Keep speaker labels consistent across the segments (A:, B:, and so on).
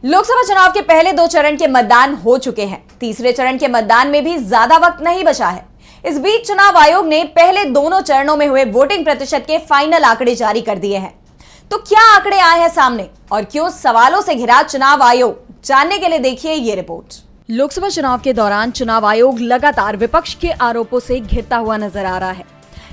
A: लोकसभा चुनाव के पहले 2 चरण के मतदान हो चुके हैं। तीसरे चरण के मतदान में भी ज्यादा वक्त नहीं बचा है। इस बीच चुनाव आयोग ने पहले दोनों चरणों में हुए वोटिंग प्रतिशत के फाइनल आंकड़े जारी कर दिए हैं। तो क्या आंकड़े आए हैं सामने और क्यों सवालों से घिरा चुनाव आयोग, जानने के लिए देखिए ये रिपोर्ट। लोकसभा चुनाव के दौरान चुनाव आयोग लगातार विपक्ष के आरोपों से घिरता हुआ नजर आ रहा है।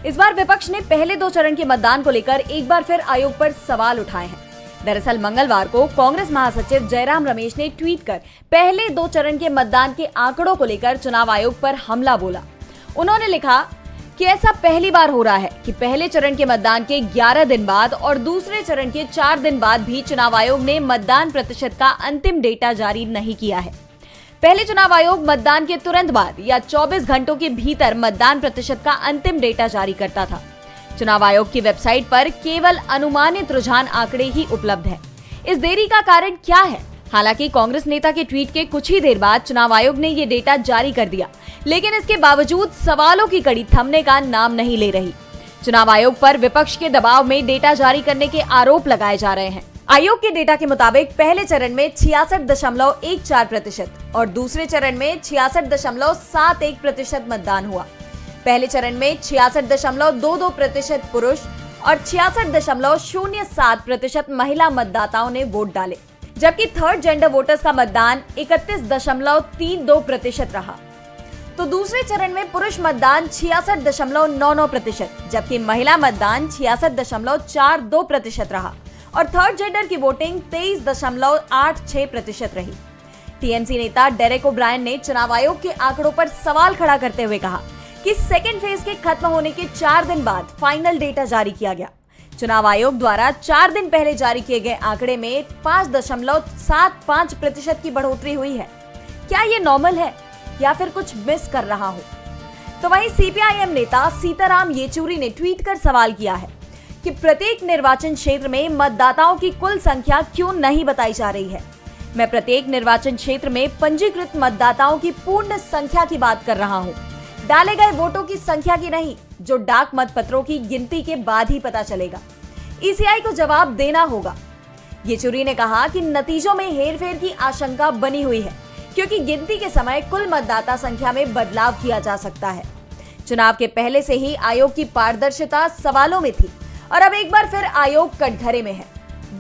A: इस बार विपक्ष ने पहले 2 चरण के मतदान को लेकर एक बार फिर आयोग पर सवाल उठाए हैं। दरअसल मंगलवार को कांग्रेस महासचिव जयराम रमेश ने ट्वीट कर पहले 2 चरण के मतदान के आंकड़ों को लेकर चुनाव आयोग पर हमला बोला। उन्होंने लिखा कि ऐसा पहली बार हो रहा है कि पहले चरण के मतदान के 11 दिन बाद और दूसरे चरण के 4 दिन बाद भी चुनाव आयोग ने मतदान प्रतिशत का अंतिम डेटा जारी नहीं किया है। पहले चुनाव आयोग मतदान के तुरंत बाद या 24 घंटों के भीतर मतदान प्रतिशत का अंतिम डेटा जारी करता था। चुनाव आयोग की वेबसाइट पर केवल अनुमानित रुझान आंकड़े ही उपलब्ध हैं। इस देरी का कारण क्या है? हालांकि कांग्रेस नेता के ट्वीट के कुछ ही देर बाद चुनाव आयोग ने ये डेटा जारी कर दिया, लेकिन इसके बावजूद सवालों की कड़ी थमने का नाम नहीं ले रही। चुनाव आयोग पर विपक्ष के दबाव में डेटा जारी करने के आरोप लगाए जा रहे हैं। आयोग के डेटा के मुताबिक पहले चरण में 66.14% और दूसरे चरण में 66.71% मतदान हुआ। पहले चरण में 66.22% पुरुष और 66.07% महिला मतदाताओं ने वोट डाले, जबकि थर्ड जेंडर वोटर्स का मतदान 31.32% रहा। तो दूसरे चरण में पुरुष मतदान 66.99%, जबकि महिला मतदान 66.42% रहा और थर्ड जेंडर की वोटिंग 23.86% रही। टीएमसी नेता डेरेक ओब्रायन ने चुनाव आयोग के आंकड़ों पर सवाल खड़ा करते हुए कहा कि सेकेंड फेज के खत्म होने के 4 दिन बाद फाइनल डेटा जारी किया गया। चुनाव आयोग द्वारा 4 दिन पहले जारी किए गए आंकड़े में 5.75% की बढ़ोतरी हुई है। क्या ये नॉर्मल है या फिर कुछ मिस कर रहा हो? तो वहीं सीपीआईएम नेता सीताराम येचुरी ने ट्वीट कर सवाल किया है कि प्रत्येक निर्वाचन क्षेत्र में मतदाताओं की कुल संख्या क्यों नहीं बताई जा रही है। मैं प्रत्येक निर्वाचन क्षेत्र में पंजीकृत मतदाताओं की पूर्ण संख्या की बात कर रहा हूँ, डाले गए वोटों की संख्या की नहीं, जो डाक मतपत्रों की गिनती के बाद ही पता चलेगा। ईसीआई को जवाब देना होगा। येचुरी ने कहा कि नतीजों में हेरफेर की आशंका बनी हुई है, क्योंकि गिनती के समय कुल मतदाता संख्या में बदलाव किया जा सकता है। चुनाव के पहले से ही आयोग की पारदर्शिता सवालों में थी और अब एक बार फिर आयोग कटघरे में है।